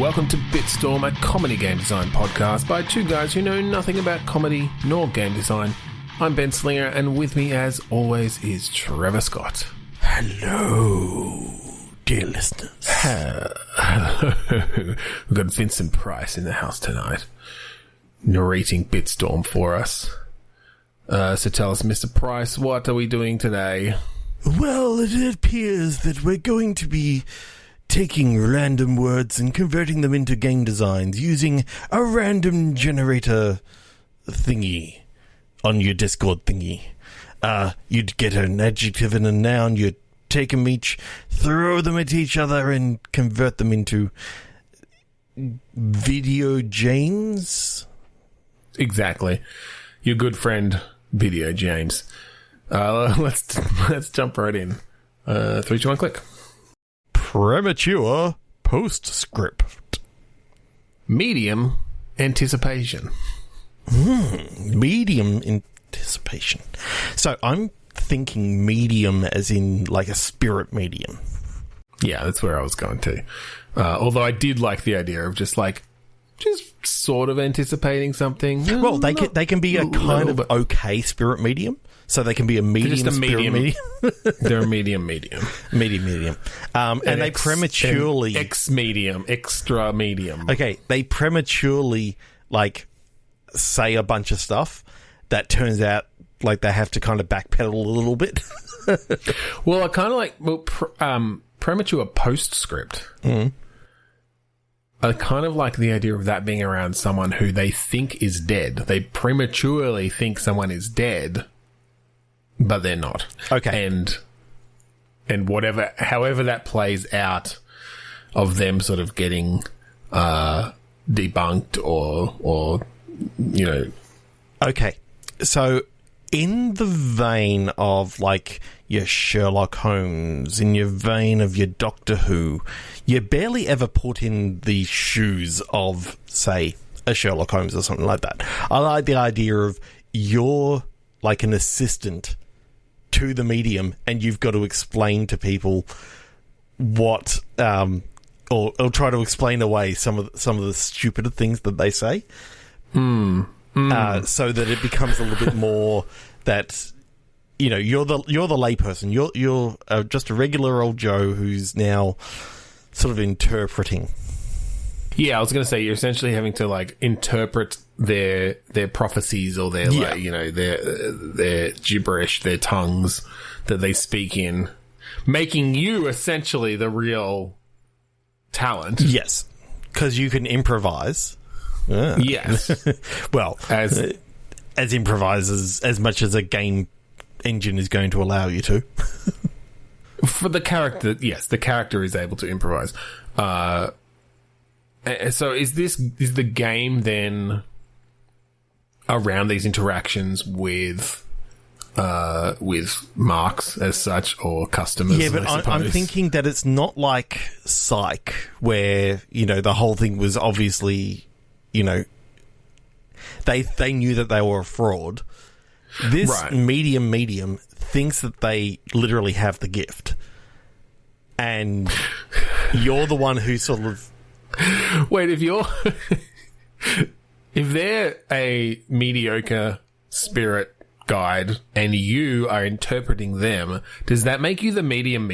welcome to Bitstorm, a comedy game design podcast by two guys who know nothing about comedy nor game design. I'm Ben Slinger, and with me, as always, is Trevor Scott. Hello, dear listeners. Hello. We've got Vincent Price in the house tonight, narrating Bitstorm for us. So tell us, Mr. Price, what are we doing today? Well, it appears that we're going to be taking random words and converting them into game designs using a random generator thingy on your Discord thingy. You'd get an adjective and a noun, you'd take them each, throw them at each other, and convert them into video James? Exactly. Your good friend, Video James. Let's jump right in. 3, 2, 1, click. Premature postscript. Medium anticipation. Medium anticipation. So I'm thinking medium as in like a spirit medium. Yeah, that's where I was going to. Although I did like the idea of just sort of anticipating something. Well, they can be a kind of okay spirit medium. So they can be a medium spirit medium. They're a medium. Medium. And they prematurely... extra medium. Okay, they prematurely, say a bunch of stuff that turns out like they have to kind of backpedal a little bit. Well, I kind of premature postscript. Mm. I kind of like the idea of that being around someone who they think is dead. They prematurely think someone is dead, but they're not. Okay. And however that plays out of them sort of getting debunked or Okay. So in the vein of your Sherlock Holmes, in your vein of your Doctor Who, you barely ever put in the shoes of, say, a Sherlock Holmes or something like that. I like the idea of you're like an assistant to the medium and you've got to explain to people what or try to explain away some of the stupider things that they say. So that it becomes a little bit more that you're the layperson. You're just a regular old Joe who's now sort of interpreting. Yeah, I was going to say you're essentially having to interpret their prophecies or their their gibberish, their tongues that they speak in, making you essentially the real talent. Yes, because you can improvise. Yeah. Yes. Well, as improvisers, as much as a game engine is going to allow you to. For the character, yes, the character is able to improvise. So is the game then around these interactions with marks as such or customers? Yeah, but I'm thinking that it's not like Psych, where the whole thing was obviously they knew that they were a fraud. This right. medium thinks that they literally have the gift, and you're the one who sort of... Wait, if they're a mediocre spirit guide and you are interpreting them, does that make you the medium?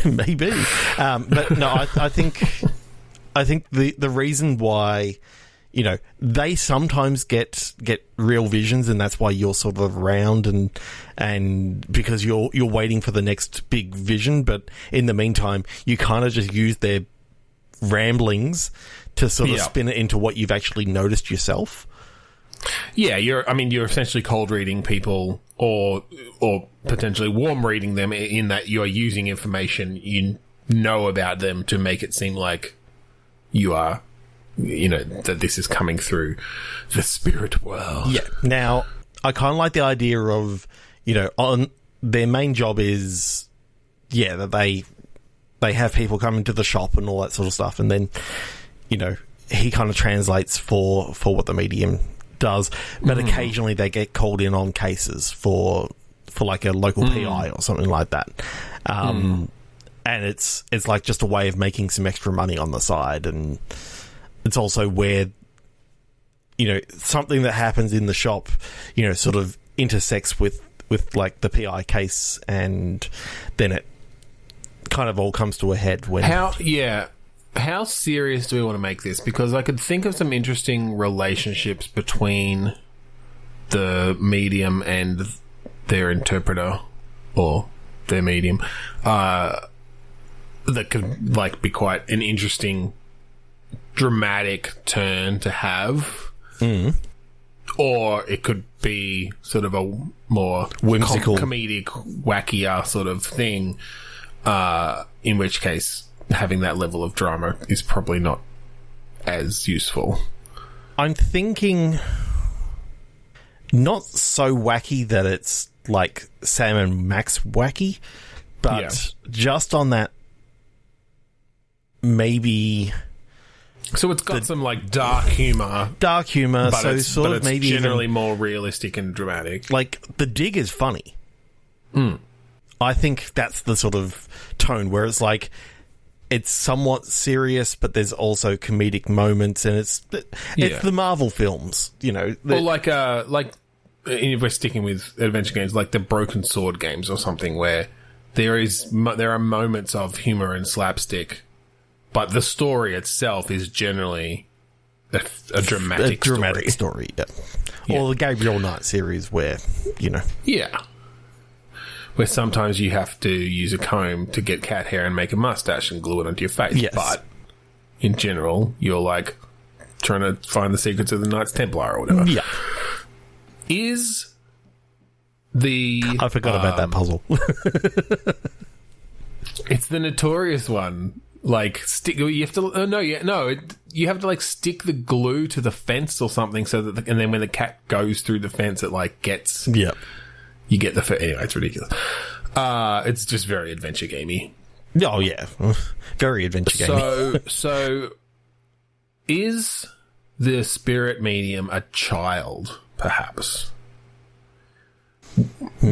Maybe. But no, I think the reason why they sometimes get real visions, and that's why you're sort of around and because you're waiting for the next big vision, but in the meantime you kind of just use their ramblings to sort of spin it into what you've actually noticed yourself. Yeah, you're essentially cold reading people or potentially warm reading them in that you're using information you know about them to make it seem like you are that this is coming through the spirit world. Yeah. Now, I kind of like the idea of, on their main job is, that they have people come into the shop and all that sort of stuff, and then, he kind of translates for what the medium does, but occasionally they get called in on cases for for like a local PI or something like that. And it's like just a way of making some extra money on the side, and it's also where, you know, something that happens in the shop, you know, sort of intersects with like the PI case, and then it kind of all comes to a head when... How serious do we want to make this? Because I could think of some interesting relationships between the medium and their interpreter, or their medium, that could like be quite an interesting dramatic turn to have. Or it could be sort of a more whimsical, comedic, wackier sort of thing, in which case having that level of drama is probably not as useful. I'm thinking not so wacky that it's like Sam and Max wacky, but just on that, maybe... So it's got some like dark humor, but so it's, sort but of it's maybe generally even, more realistic and dramatic. like the dig is funny. I think that's the sort of tone where it's like it's somewhat serious, but there's also comedic moments, and it's the Marvel films, you know. Or like if we're sticking with adventure games, like the Broken Sword games or something, where there are moments of humor and slapstick, but the story itself is generally a dramatic story. Or the Gabriel Knight series, where, you know, where sometimes you have to use a comb to get cat hair and make a mustache and glue it onto your face. Yes. But in general, you're like trying to find the secrets of the Knights Templar or whatever. Yeah. I forgot about that puzzle. It's the notorious one. Like, you have to... you have to, like, stick the glue to the fence or something so that... and then when the cat goes through the fence, it, like, gets... Yep. You get the... anyway, it's ridiculous. It's just very adventure gamey. Oh, yeah. Very adventure gamey. So, is the spirit medium a child, perhaps?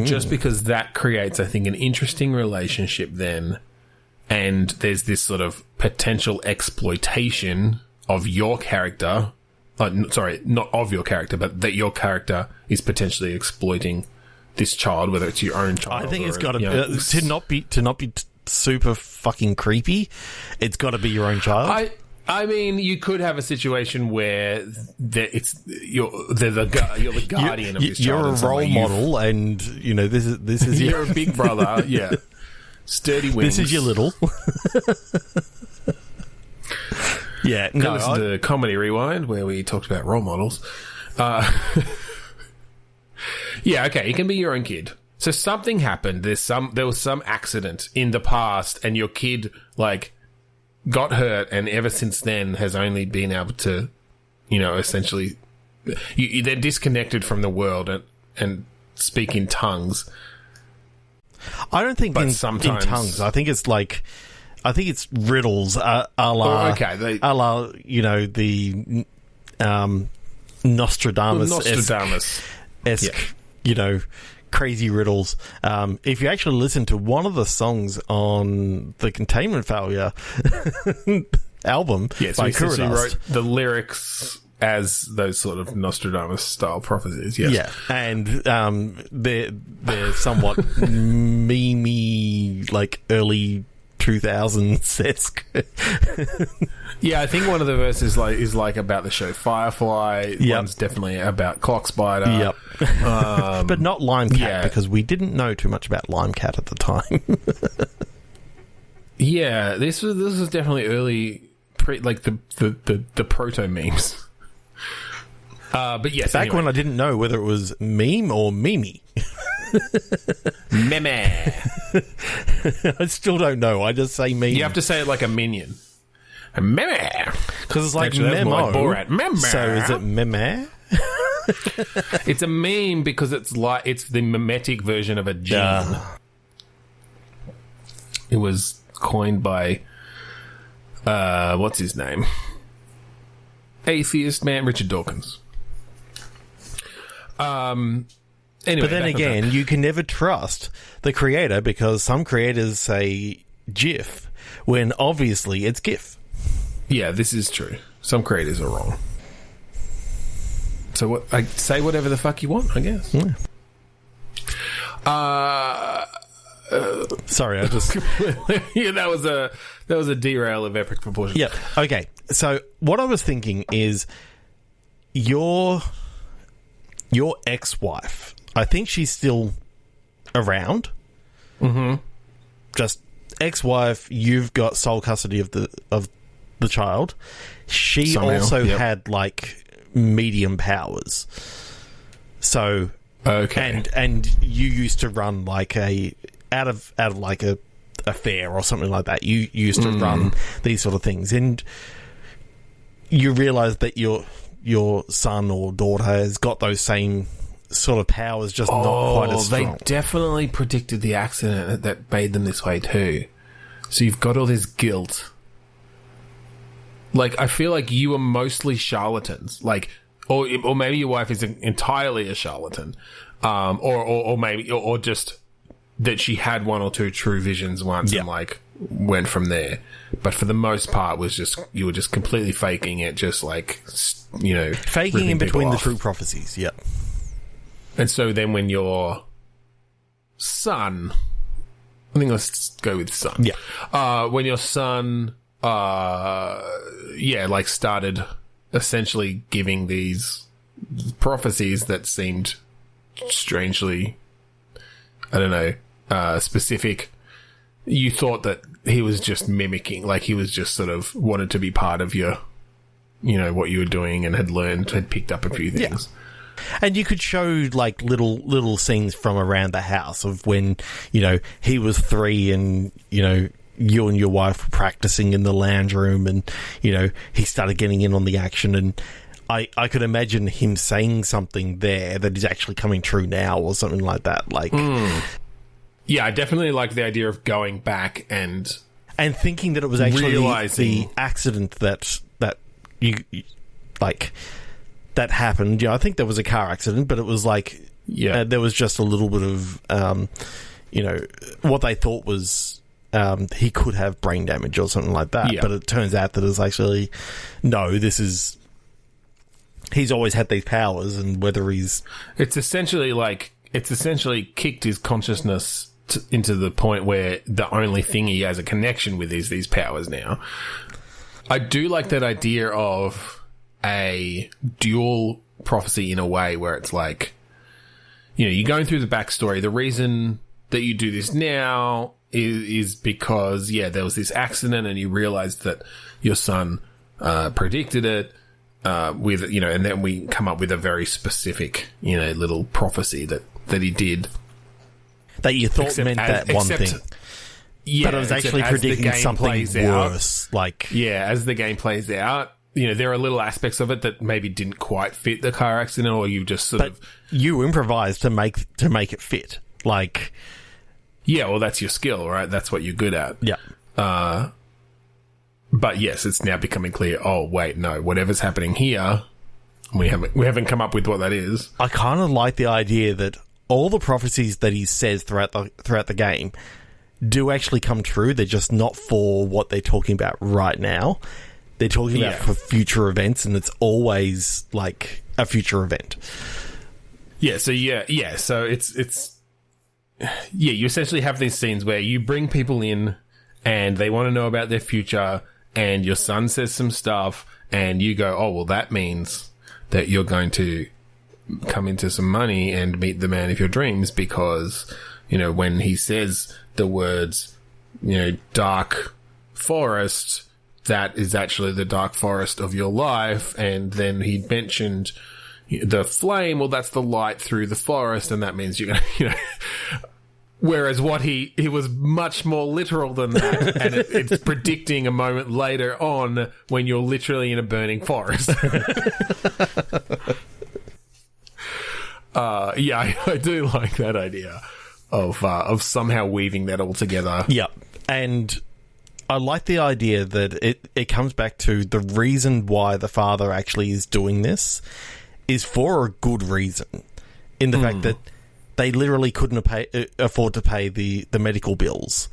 Just because that creates, I think, an interesting relationship then... and there's this sort of potential exploitation of your character. Sorry, not of your character, but that your character is potentially exploiting this child, whether it's your own child. I think it's got to to not be super fucking creepy. It's got to be your own child. I mean, you could have a situation where you're the guardian of this child. You're a role model, and you know this is you're a big brother. Yeah. Sturdy wings. This is your little. Yeah, no. Listen to Comedy Rewind, where we talked about role models. Yeah, okay, it can be your own kid. So something happened. There was some accident in the past, and your kid like got hurt, and ever since then has only been able to, you know, essentially, they're disconnected from the world and speak in tongues. I don't think in tongues. I think it's riddles a la, you know, the Nostradamus-esque, you know, crazy riddles. If you actually listen to one of the songs on the Containment Failure album by Kuradust, wrote the lyrics as those sort of Nostradamus-style prophecies, yes. Yeah, and they're somewhat memey, like early 2000s-esque. Yeah, I think one of the verses is like about the show Firefly. Yep. One's definitely about Clock Spider. Yep. But not Limecat, because we didn't know too much about Limecat at the time. Yeah, this was definitely early, like the proto memes. But yes, back when I didn't know whether it was meme or meme. Meme. I still don't know. I just say meme. You have to say it like a minion. Meme. Because it's like actually, memo. Like Borat. Meme. So is it meme? It's a meme because it's the mimetic version of a gene. It was coined by what's his name? Atheist man Richard Dawkins. Anyway, but then again, you can never trust the creator because some creators say GIF when obviously it's GIF. Yeah, this is true. Some creators are wrong. So I say whatever the fuck you want, I guess. Yeah. Uh, Sorry, I just yeah, that was a derail of epic proportions. yeah. Okay, so what I was thinking is your ex-wife. I think she's still around. Mm-hmm. Just ex-wife. You've got sole custody of the child. She Somehow, also yep. had like medium powers. So Okay. and you used to run like out of like a fair or something like that. You used to run these sort of things, and you realise that your son or daughter has got those same sort of powers, just not quite as strong. They definitely predicted the accident that made them this way too. So you've got all this guilt. Like, I feel like you were mostly charlatans. Like, or maybe your wife is entirely a charlatan. Or maybe, or just that she had one or two true visions once and like went from there. But for the most part you were just completely faking it, just like, you know, Faking in between the off. true prophecies, yep. And so then when your son, I think let's go with son. Yeah. When your son, like started essentially giving these prophecies that seemed strangely, I don't know, specific. You thought that he was just mimicking, like he was just sort of wanted to be part of your, you know, what you were doing and had picked up a few things. Yeah. And you could show like little scenes from around the house of when, you know, he was 3 and, you know, you and your wife were practicing in the lounge room and, you know, he started getting in on the action, and I could imagine him saying something there that is actually coming true now or something like that. Like, yeah, I definitely like the idea of going back and thinking that it was actually realizing the accident that you like that happened. Yeah, I think there was a car accident, but it was like there was just a little bit of you know, what they thought was he could have brain damage or something like that. But it turns out that it's actually no. This is. He's always had these powers, and whether he's... It's essentially kicked his consciousness into the point where the only thing he has a connection with is these powers now. I do like that idea of a dual prophecy in a way where it's like, you know, you're going through the backstory. The reason that you do this now is because, there was this accident and you realized that your son predicted it. With, you know, and then we come up with a very specific, you know, little prophecy that he did. That you thought meant that one thing. Yeah, but it was actually predicting something worse. Like, as the game plays out, you know, there are little aspects of it that maybe didn't quite fit the car accident, or you just sort of... you improvised to make it fit. Like... Yeah, well, that's your skill, right? That's what you're good at. Yeah. But yes, it's now becoming clear. Oh, wait, no, whatever's happening here, we haven't come up with what that is. I kind of like the idea that all the prophecies that he says throughout the game do actually come true. They're just not for what they're talking about right now. They're talking about for future events, and it's always like a future event. Yeah. So So it's you essentially have these scenes where you bring people in, and they want to know about their future. And your son says some stuff, and you go, oh, well, that means that you're going to come into some money and meet the man of your dreams because, you know, when he says the words, you know, dark forest, that is actually the dark forest of your life. And then he mentioned the flame, well, that's the light through the forest, and that means you're going to, you know... Whereas what he was much more literal than that, and it's predicting a moment later on when you're literally in a burning forest. I do like that idea of somehow weaving that all together. Yeah, and I like the idea that it comes back to the reason why the father actually is doing this is for a good reason, in the fact that they literally couldn't afford to pay the medical bills,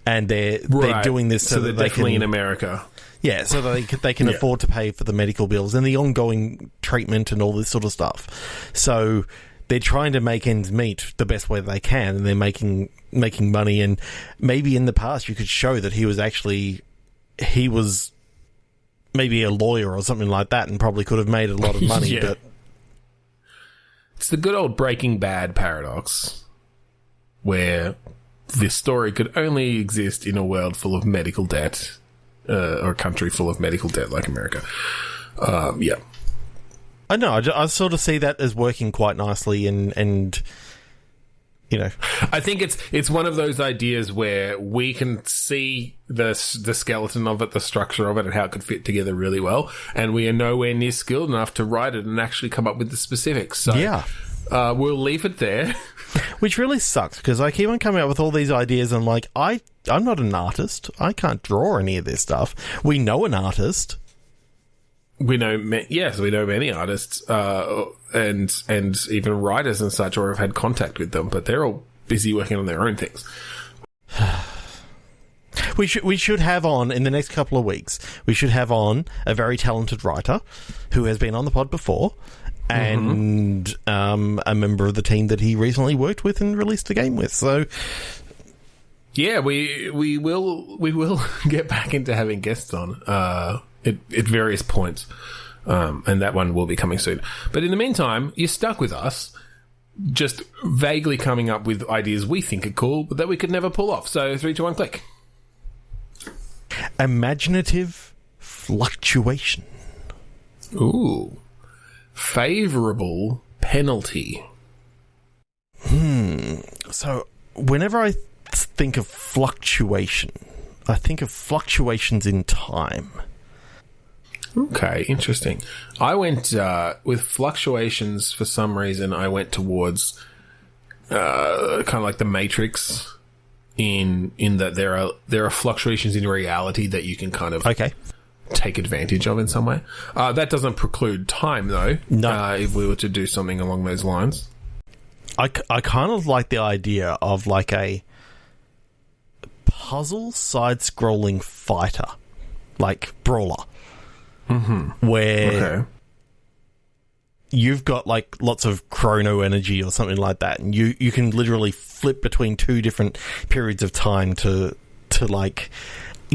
and they're doing this so that they're they definitely can, in America. Yeah, so that they can afford to pay for the medical bills and the ongoing treatment and all this sort of stuff. So they're trying to make ends meet the best way they can, and they're making money. And maybe in the past you could show that he was maybe a lawyer or something like that, and probably could have made a lot of money. Yeah. But it's the good old Breaking Bad paradox, where this story could only exist in a world full of medical debt. Or a country full of medical debt like America. Yeah. I know. I sort of see that as working quite nicely, and you know, I think it's one of those ideas where we can see the skeleton of it, the structure of it, and how it could fit together really well, and we are nowhere near skilled enough to write it and actually come up with the specifics. So yeah, we'll leave it there. Which really sucks, because I keep on coming up with all these ideas, and I'm like, I'm not an artist. I can't draw any of this stuff. We know an artist. We know, we know many artists, and even writers and such, or have had contact with them, but they're all busy working on their own things. We should have on, in the next couple of weeks, we should have on a very talented writer who has been on the pod before, and a member of the team that he recently worked with and released a game with. So yeah, we will get back into having guests on at various points, and that one will be coming soon. But in the meantime, you're stuck with us, just vaguely coming up with ideas we think are cool, but that we could never pull off. So 3, 2, 1, click. Imaginative fluctuation. Ooh. Favourable penalty. So, whenever I think of fluctuation, I think of fluctuations in time. Okay, interesting. I went with fluctuations for some reason. I went towards kind of like the Matrix, in that there are fluctuations in reality that you can kind of take advantage of in some way. That doesn't preclude time, though. No. If we were to do something along those lines. I kind of like the idea of like a puzzle side-scrolling fighter, like brawler, where you've got like lots of chrono energy or something like that, and you can literally flip between two different periods of time to like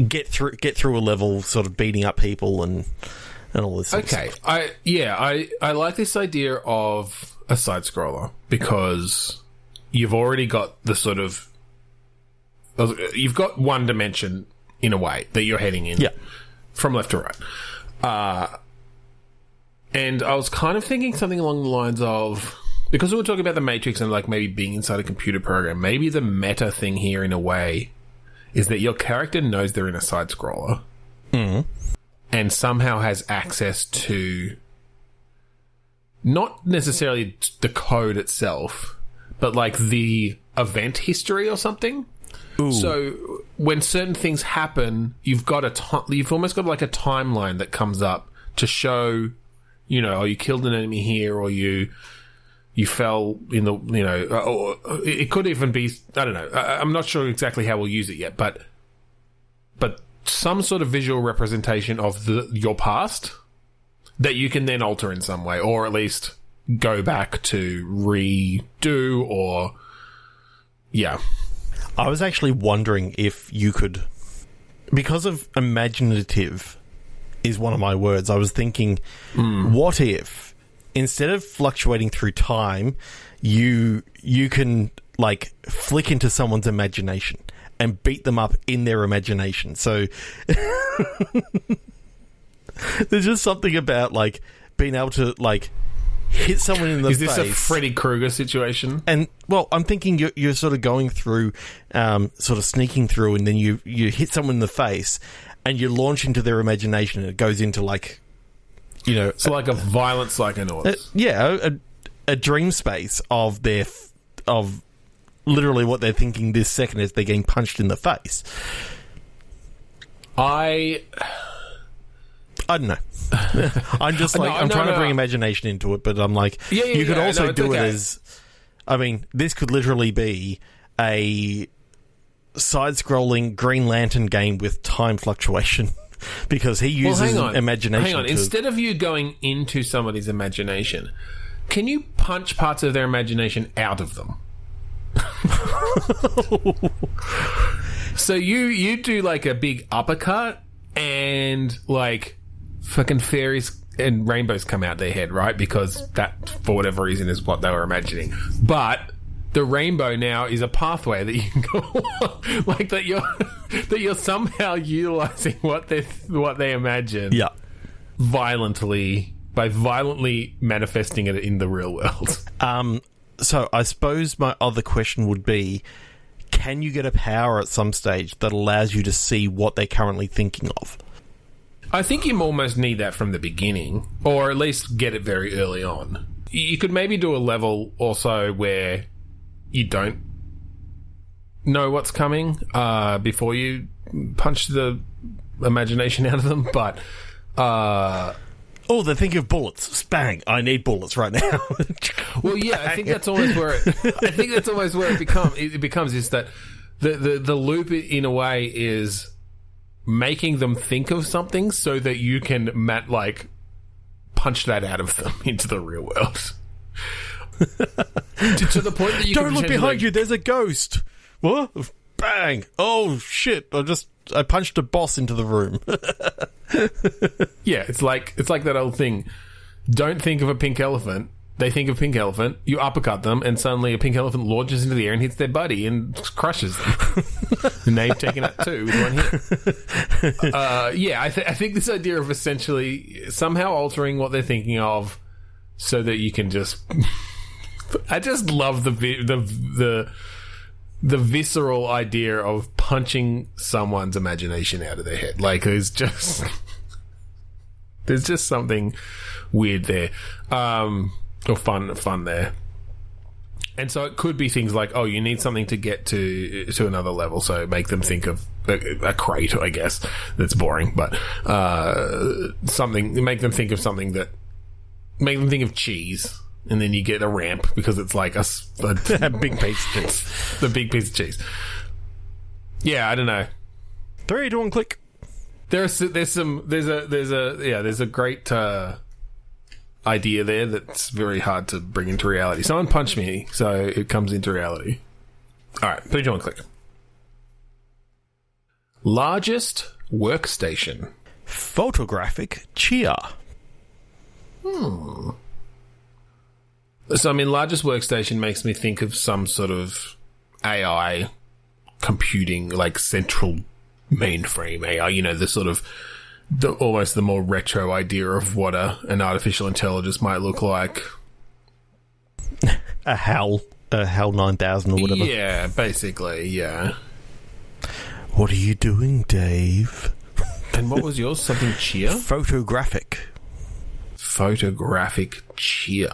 get through a level, sort of beating up people and all this. Okay, I like this idea of a side scroller, because you've already got the sort of you've got one dimension in a way that you're heading in, from left to right. And I was kind of thinking something along the lines of, because we were talking about the Matrix and like maybe being inside a computer program, maybe the meta thing here in a way is that your character knows they're in a side scroller and somehow has access to not necessarily the code itself, but like the event history or something. Ooh. So when certain things happen, you've almost got like a timeline that comes up to show, you know, you killed an enemy here, or you fell in the, you know, or it could even be, I don't know, I'm not sure exactly how we'll use it yet, but some sort of visual representation of your past that you can then alter in some way, or at least go back to redo, or I was actually wondering if you could, because of imaginative is one of my words, I was thinking, what if instead of fluctuating through time, you can like flick into someone's imagination and beat them up in their imagination. So there's just something about like being able to like hit someone in the face. Is this a Freddy Krueger situation? And well, I'm thinking you're sort of going through, sort of sneaking through, and then you hit someone in the face, and you launch into their imagination, and it goes into like, you know, so like a violent psychonaut. A dream space of of literally what they're thinking this second as they're getting punched in the face. I don't know. I'm just like, I'm trying to bring imagination into it, but I'm like, you could also do it as I mean, this could literally be a side-scrolling Green Lantern game with time fluctuation because he uses imagination. Hang on. Instead of you going into somebody's imagination, can you punch parts of their imagination out of them? So you do like a big uppercut and like fucking fairies and rainbows come out their head, right? Because that, for whatever reason, is what they were imagining. But the rainbow now is a pathway that you can go along, like that you're somehow utilizing what they imagine. Yeah. Violently manifesting it in the real world. So I suppose my other question would be, can you get a power at some stage that allows you to see what they're currently thinking of? I think you almost need that from the beginning, or at least get it very early on. You could maybe do a level also where you don't know what's coming before you punch the imagination out of them, but... Oh, they think of bullets. Bang! I need bullets right now. Well, yeah, I think that's always where it becomes is that the loop in a way is making them think of something so that you can punch that out of them into the real world. to the point that you don't look behind you. There's a ghost. What? Bang! Oh shit! I punched a boss into the room. Yeah, it's like that old thing. Don't think of a pink elephant. They think of pink elephant. You uppercut them, and suddenly a pink elephant launches into the air and hits their buddy and crushes them. And they've taken it too with one hit. I think this idea of essentially somehow altering what they're thinking of, so that you can just. I just love the visceral idea of punching someone's imagination out of their head. Like, there's just something weird there, or fun there. And so it could be things like, oh, you need something to get to another level, so make them think of a crate, I guess. That's boring, but make them think of cheese. And then you get a ramp because it's like a big piece of cheese. The big piece of cheese. Yeah, I don't know. 3, 2, 1, click. There's a great idea there that's very hard to bring into reality. Someone punch me so it comes into reality. All right, 3, 2, 1, click. Largest workstation. Photographic chair. So, I mean, largest workstation makes me think of some sort of AI computing, like central mainframe AI, the sort of almost the more retro idea of what an artificial intelligence might look like. A HAL 9000 or whatever. Yeah, basically, yeah. What are you doing, Dave? And what was yours? Something cheer? Photographic cheer.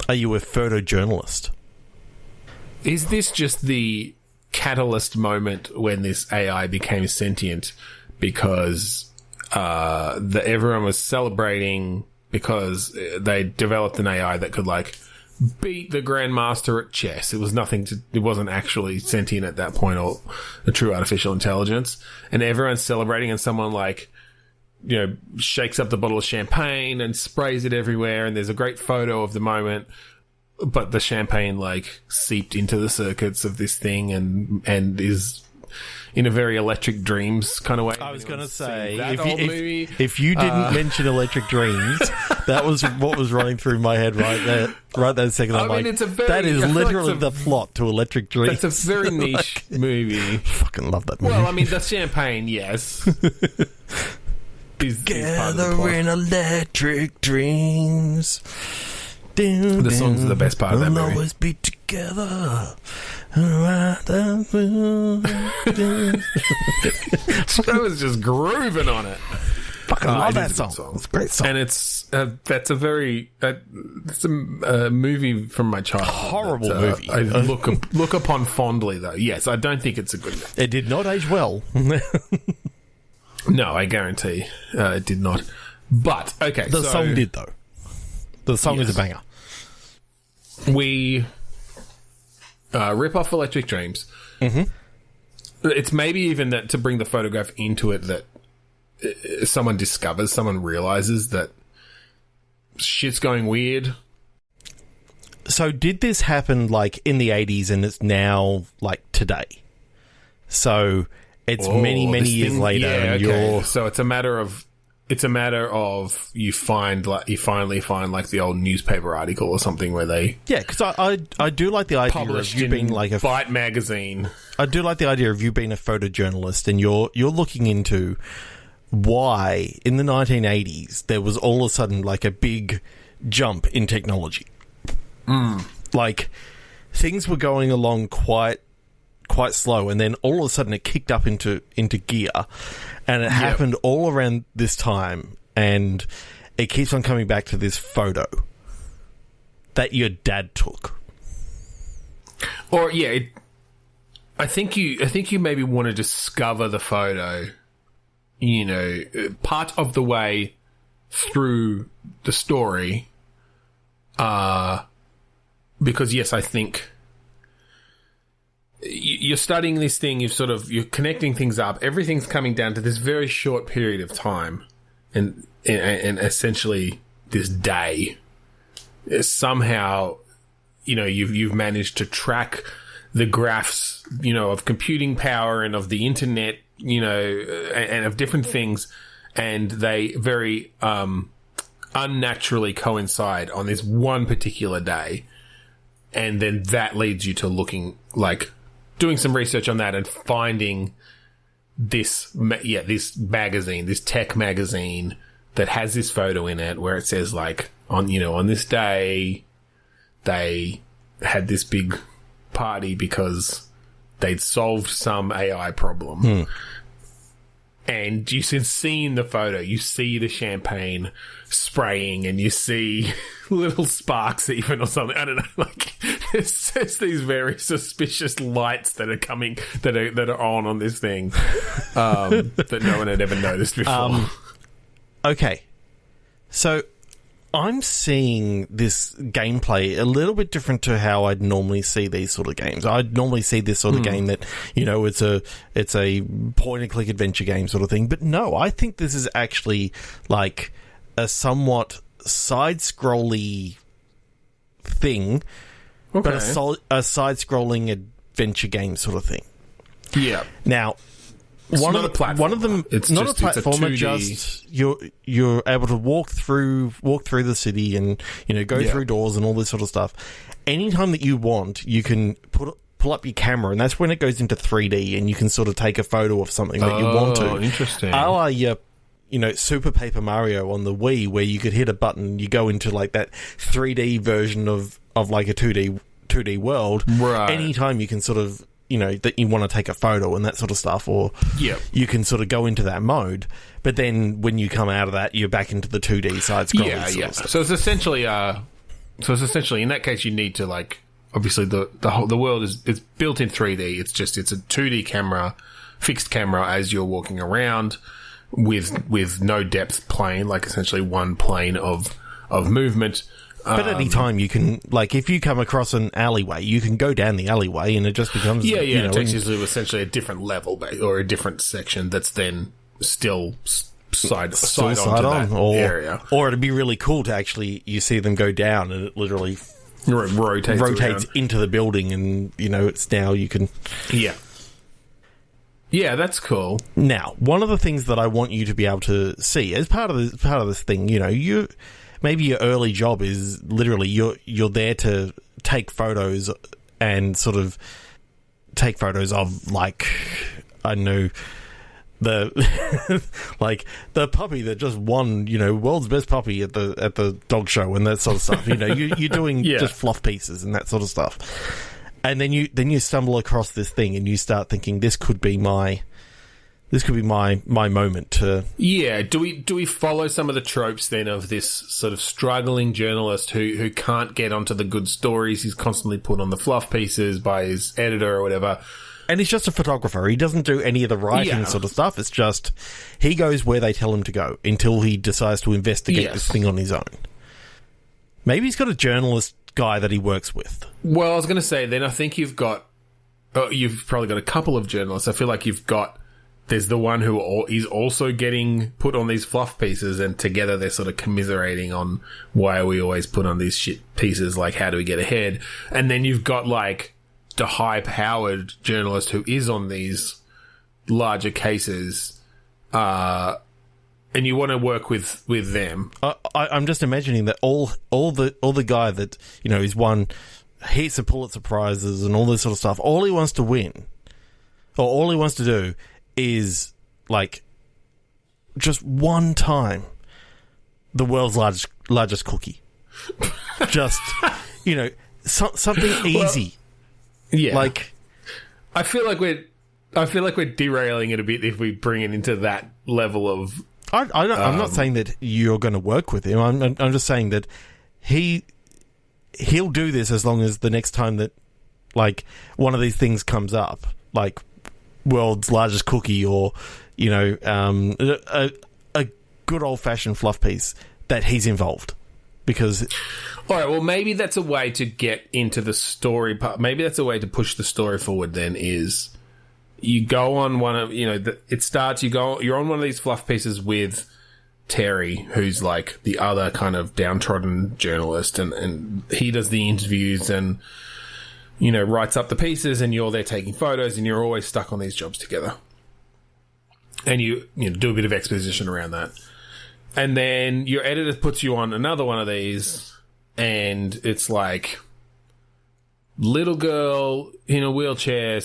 Are you a photojournalist? Is this just the catalyst moment when this AI became sentient because everyone was celebrating because they developed an AI that could beat the grandmaster at chess? It wasn't actually sentient at that point, or a true artificial intelligence, and everyone's celebrating, and someone shakes up the bottle of champagne and sprays it everywhere, and there's a great photo of the moment, but the champagne seeped into the circuits of this thing and is in a very Electric Dreams kind of way. I was going to say, if you didn't mention Electric Dreams, that was what was running through my head right that second. That is literally the plot to Electric Dreams. That's a very niche movie. Fucking love that movie. Well, I mean, the champagne, yes. Together in Electric Dreams. The songs are the best part of that movie. We'll always be together. I was just grooving on it. Fucking love that song. It's a great song. And it's a movie from my childhood. Horrible movie. I look upon fondly, though. Yes, I don't think it's a good movie. It did not age well. No, I guarantee it did not. But, okay. The song did, though. The song is a banger. we rip off Electric Dreams. Mm-hmm. It's maybe even that to bring the photograph into it that someone realizes that shit's going weird. So did this happen like in the 80s and it's now like today? So it's many years later. Yeah, and okay. So it's a matter of you finally find like the old newspaper article or something where they because I do like the idea of you being like a Byte magazine. I do like the idea of you being a photojournalist and you're looking into why in the 1980s there was all of a sudden like a big jump in technology. Like things were going along quite slow, and then all of a sudden it kicked up into gear, and it happened all around this time, and it keeps on coming back to this photo that your dad took. Or I think you maybe want to discover the photo, you know, part of the way through the story, because yes, I think you're studying this thing, you're connecting things up, everything's coming down to this very short period of time, and essentially this day. Somehow, you know, you've managed to track the graphs, you know, of computing power and of the internet, you know, and of different things, and they very unnaturally coincide on this one particular day, and then that leads you to doing some research on that and finding this magazine, this tech magazine that has this photo in it where it says like on this day they had this big party because they'd solved some AI problem. And you can see in the photo, you see the champagne spraying and you see little sparks even or something. I don't know. Like, it's these very suspicious lights that are coming, that are on this thing, that no one had ever noticed before. Okay. So I'm seeing this gameplay a little bit different to how I'd normally see these sort of games. I'd normally see this sort of game that, you know, it's a point-and-click adventure game sort of thing. But no, I think this is actually like a somewhat side-scrolly thing, but a side-scrolling adventure game sort of thing. Yeah. Now, one of them, it's not a platformer. Just you're able to walk through the city and, you know, go through doors and all this sort of stuff. Anytime that you want, you can pull up your camera, and that's when it goes into 3D, and you can sort of take a photo of something that you want to. Interesting. A la your, you know, Super Paper Mario on the Wii, where you could hit a button, you go into like that 3D version of like a 2D world. Right. Anytime you can sort of, you know, that you want to take a photo and that sort of stuff, or you can sort of go into that mode. But then when you come out of that, you're back into the 2D side scrolling. Yeah. So it's essentially, in that case, you need to, like, obviously the world it's built in 3D. It's a 2D camera, fixed camera as you're walking around with no depth plane, like essentially one plane of movement. But at any time you can, like, if you come across an alleyway, you can go down the alleyway and it just becomes... You know, it takes you to essentially a different level or a different section that's then still side on that area. Or it'd be really cool to actually, you see them go down and it literally rotates into the building, and, you know, it's now you can... Yeah. Yeah, that's cool. Now, one of the things that I want you to be able to see as part of this thing, you know, maybe your early job is literally you're there to take photos and sort of take photos of, like, I don't know, the like the puppy that just won, you know, world's best puppy at the dog show and that sort of stuff. You know, you're doing just fluff pieces and that sort of stuff. And then you stumble across this thing and you start thinking, this could be my moment to... Yeah, do we follow some of the tropes then of this sort of struggling journalist who can't get onto the good stories? He's constantly put on the fluff pieces by his editor or whatever. And he's just a photographer. He doesn't do any of the writing sort of stuff. It's just he goes where they tell him to go until he decides to investigate this thing on his own. Maybe he's got a journalist guy that he works with. Well, I was going to say, then I think you've probably got a couple of journalists. I feel like there's the one who is also getting put on these fluff pieces, and together they're sort of commiserating on why we always put on these shit pieces, like how do we get ahead? And then you've got like the high-powered journalist who is on these larger cases, and you want to work with them. I'm just imagining that all the guy that, you know, is won heaps of Pulitzer Prizes and all this sort of stuff, all he wants to win, or all he wants to do, is like just one time the world's largest cookie. Just, you know, something easy. Well, yeah. Like, I feel like we're derailing it a bit if we bring it into that level of. I'm not saying that you're going to work with him. I'm just saying that he'll do this as long as the next time that, like, one of these things comes up, like world's largest cookie, or, you know, a good old fashioned fluff piece, that he's involved. Because, all right, well, maybe that's a way to get into the story part. Maybe that's a way to push the story forward. Then is you go on one of, you know, you're on one of these fluff pieces with Terry, who's like the other kind of downtrodden journalist, and he does the interviews and, you know, writes up the pieces, and you're there taking photos, and you're always stuck on these jobs together. And you know, do a bit of exposition around that. And then your editor puts you on another one of these, and it's like, little girl in a wheelchair,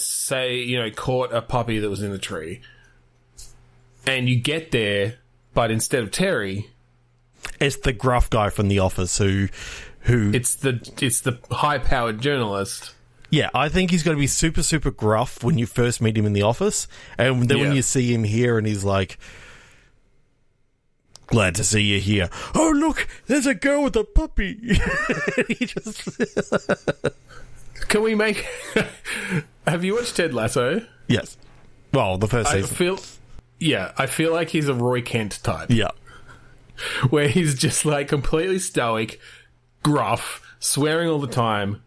caught a puppy that was in the tree. And you get there, but instead of Terry, it's the gruff guy from The Office who it's the high-powered journalist. Yeah, I think he's going to be super, super gruff when you first meet him in the office. And then when you see him here and he's like, glad to see you here. Oh, look, there's a girl with a puppy. He just... Can we make... Have you watched Ted Lasso? Yes. Well, the first season. I feel like he's a Roy Kent type. Yeah. Where he's just like completely stoic, gruff, swearing all the time,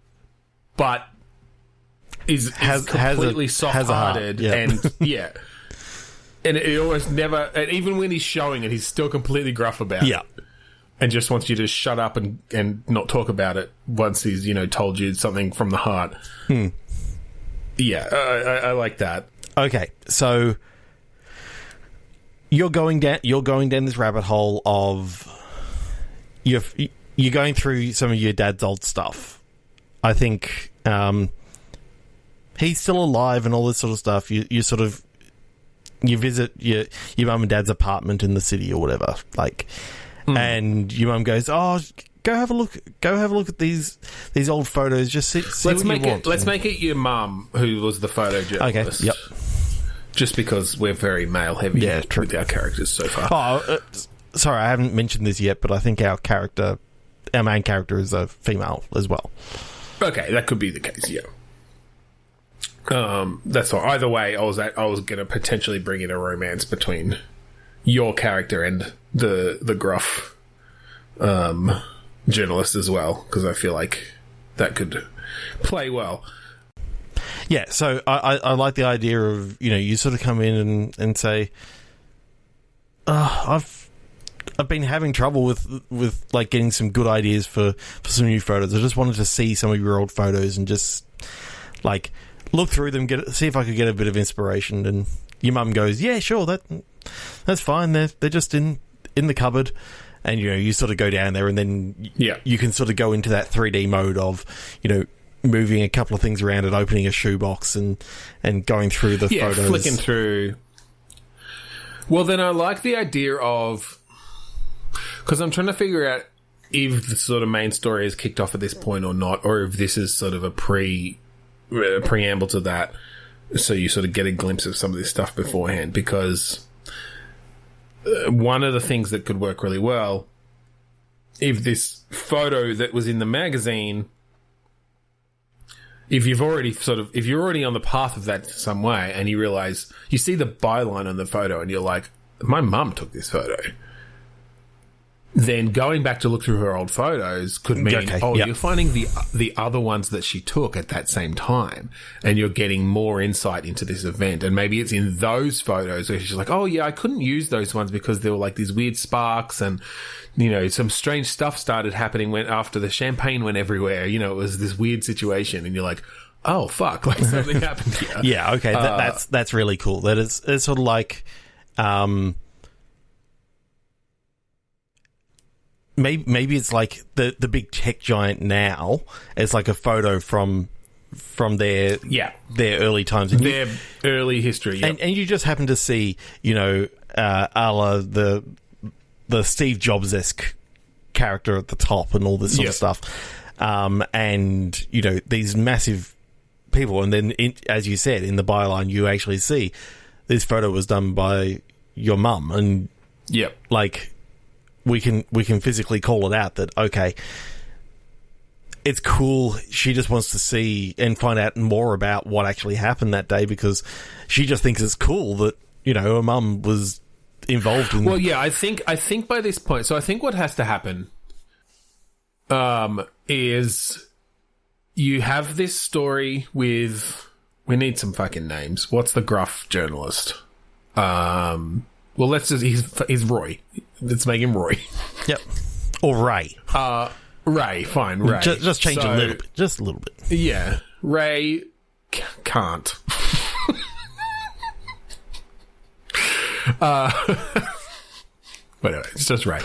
but is completely soft-hearted, and and it almost never. And even when he's showing it, he's still completely gruff about it, and just wants you to shut up and not talk about it once he's, you know, told you something from the heart. Yeah, I like that. Okay, so you're going down this rabbit hole of you're going through some of your dad's old stuff. I think he's still alive and all this sort of stuff. You visit your mum and dad's apartment in the city or whatever, like, and your mum goes, "Oh, go have a look at these old photos. Just see what you want." Let's make it your mum who was the photojournalist. Okay. Yep. Just because we're very male heavy with our characters so far. Oh, sorry, I haven't mentioned this yet, but I think our main character is a female as well. Okay, that could be the case. Yeah. That's all. Either way, I was going to potentially bring in a romance between your character and the gruff journalist as well, because I feel like that could play well. Yeah, so I like the idea of, you know, you sort of come in and say, I've been having trouble with like getting some good ideas for some new photos. I just wanted to see some of your old photos and just like look through them, see if I could get a bit of inspiration. And your mum goes, "Yeah, sure, that's fine. They're just in the cupboard." And, you know, you sort of go down there, and then you can sort of go into that 3D mode of, you know, moving a couple of things around and opening a shoebox and going through the photos. Flicking through. Well, then I like the idea of... Because I'm trying to figure out if the sort of main story is kicked off at this point or not, or if this is sort of a preamble to that, so you sort of get a glimpse of some of this stuff beforehand. Because one of the things that could work really well, if this photo that was in the magazine... If you're already on the path of that some way, and you realise, you see the byline on the photo and you're like, my mum took this photo. then going back to look through her old photos could mean, you're finding the other ones that she took at that same time, and you're getting more insight into this event. And maybe it's in those photos where she's like, oh yeah, I couldn't use those ones because there were like these weird sparks, and some strange stuff started happening after the champagne went everywhere. It was this weird situation, and you're like, oh fuck, like something happened here. Yeah, okay, that's really cool. That is, it's sort of like, maybe it's like the big tech giant now. It's like a photo from their early times, and their early history, and you just happen to see, a la the Steve Jobs-esque character at the top and all this sort of stuff, and these massive people, and then as you said in the byline, you actually see this photo was done by your mum, and like. We can physically call it out that, okay, it's cool. She just wants to see and find out more about what actually happened that day, because she just thinks it's cool that, her mum was involved in... Well, yeah, I think by this point... So I think what has to happen is you have this story with... We need some fucking names. What's the gruff journalist? Well, let's just... He's Roy. Let's make him Roy. Yep. Or Ray. Ray, fine, Ray. Just change a little bit. Just a little bit. Yeah. Ray can't. Whatever, it's just Ray.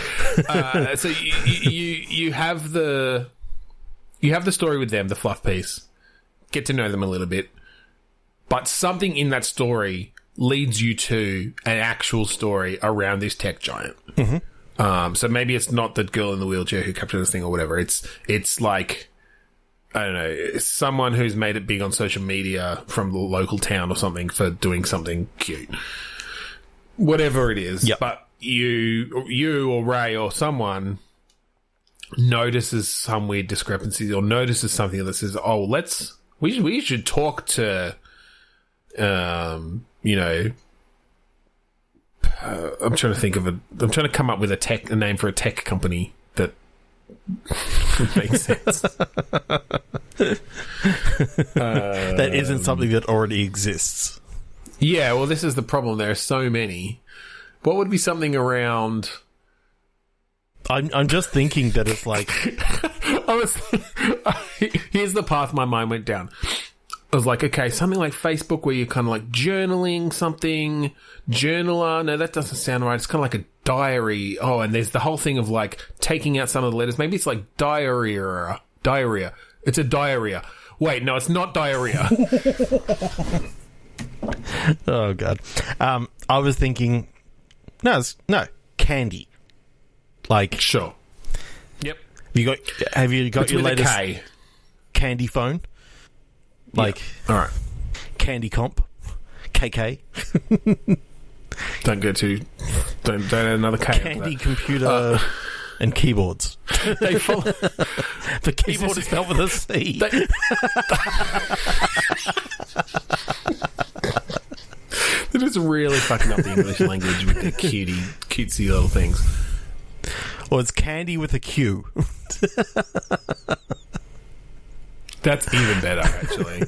So you have the story with them, the fluff piece. Get to know them a little bit. But something in that story leads you to an actual story around this tech giant. Mm-hmm. So maybe it's not the girl in the wheelchair who captured this thing or whatever. It's like, I don't know, it's someone who's made it big on social media from the local town or something for doing something cute. Whatever it is. Yep. But you or Ray or someone notices some weird discrepancies or notices something that says, oh, we should talk to... I'm trying to come up with a name for a tech company that makes sense. That isn't something that already exists. Yeah, well, this is the problem. There are so many. What would be something around... I'm just thinking that it's like... Here's the path my mind went down. I was like, okay, something like Facebook where you're kind of like journaling something. Journaler. No, that doesn't sound right. It's kind of like a diary. Oh, and there's the whole thing of like taking out some of the letters. Maybe it's like diarrhea. Diarrhea. It's a diarrhea. Wait, no, it's not diarrhea. Oh, God. I was thinking... No, candy. Like... Sure. Yep. Have you got it's your with latest... a K. Candy phone? Like, all right, Candy Comp, KK. Don't add another K. Candy computer and keyboards. They follow. The keyboard is spelled with a C. They're just really fucking up the English language with their cutesy little things. Well, it's candy with a Q. That's even better, actually.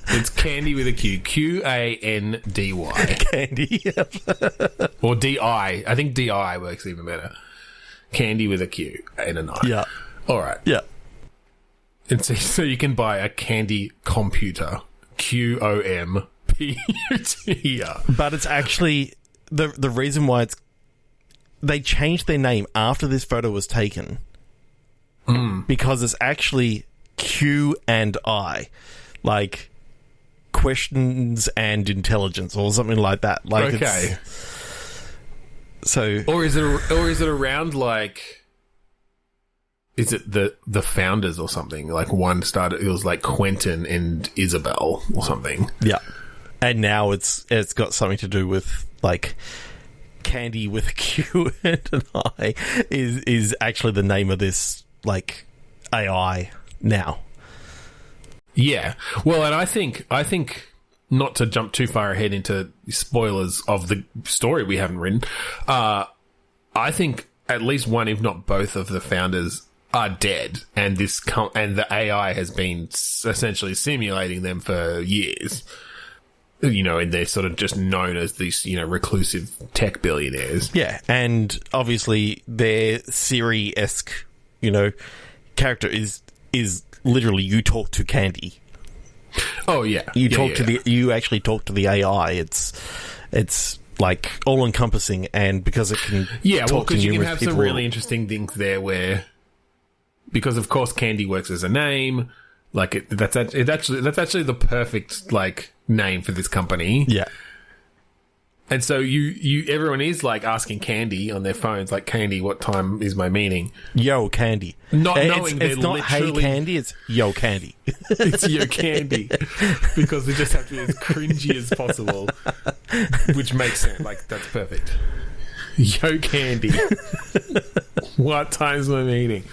It's candy with a Q. QANDY. Candy, yep. Or DI. I think DI works even better. Candy with a Q and an I. Yeah. All right. Yeah. And so you can buy a Qandi Qomputer. QOMPUTER. But it's actually... The reason why they changed their name after this photo was taken. Because it's actually... Q and I, like questions and intelligence, or something like that. Like, okay. So, or is it around like? Is it the founders or something? Like one started, it was like Quentin and Isabel or something. Yeah, and now it's got something to do with like candy with a Q and an I is actually the name of this like AI. Now. Yeah. Well, and I think not to jump too far ahead into spoilers of the story we haven't written, I think at least one, if not both, of the founders are dead, and and the AI has been essentially simulating them for years. And they're sort of just known as these, reclusive tech billionaires. Yeah, and obviously their Siri-esque, character is literally you talk to Candy. Oh yeah, you actually talk to the AI. It's like all encompassing, and because it can talk to because you can numerous have people, some really interesting things there where, because of course Candy works as a name. Like that's actually the perfect like name for this company. Yeah. And so everyone is like asking Candy on their phones, like, Candy, what time is my meeting? Yo, Candy. Not knowing it's not hey Candy, it's yo Candy. It's yo Candy. Because they just have to be as cringy as possible. Which makes sense. Like, that's perfect. Yo Candy. What time's my meeting?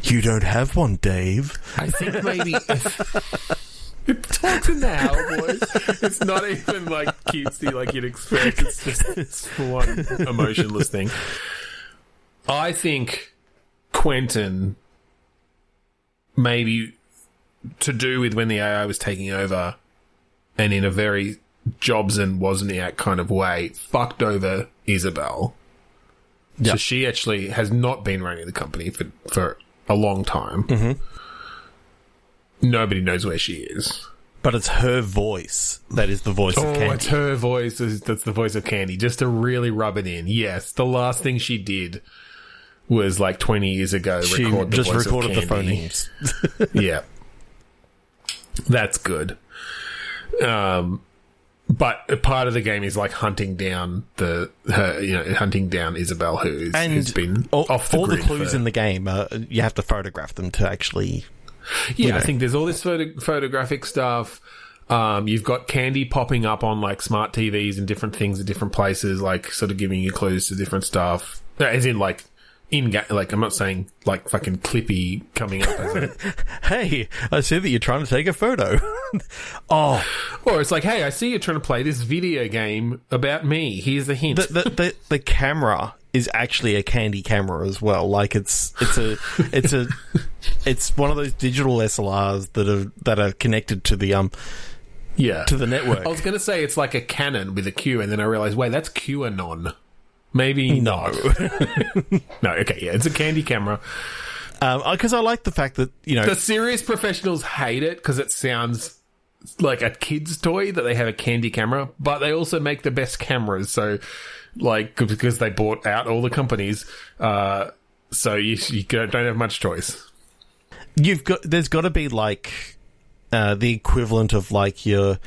You don't have one, Dave. I think maybe it talks in the owl voice. It's not even like cutesy like you'd expect. It's full on emotionless thing. I think Quentin, maybe to do with when the AI was taking over, and in a very Jobs and Wozniak kind of way, fucked over Isabel. Yep. So she actually has not been running the company for a long time. Mm-hmm. Nobody knows where she is. But it's her voice that is the voice of Candy. Oh, it's her voice that's the voice of Candy. Just to really rub it in. Yes, the last thing she did was like 20 years ago. She just recorded the phonemes. Yeah. That's good. But part of the game is like hunting down hunting down Isabel, who's been off the grid. All the clues in the game, you have to photograph them to actually. Yeah, I think there's all this photographic stuff. You've got Candy popping up on like smart TVs and different things at different places, like sort of giving you clues to different stuff. As in, like in-game, like I'm not saying like fucking Clippy coming up as a hey, I see that you're trying to take a photo. Oh, or it's like, hey, I see you're trying to play this video game about me. Here's a hint. The camera is actually a Candy camera as well. Like it's one of those digital SLRs that are connected to the to the network. I was going to say it's like a Canon with a Q, and then I realized, wait, that's QAnon. Maybe no. No, okay, yeah, it's a Candy camera. Because I like the fact that the serious professionals hate it because it sounds like a kid's toy that they have a Candy camera, but they also make the best cameras. So, like, because they bought out all the companies, so you don't have much choice. There's got to be like the equivalent of like your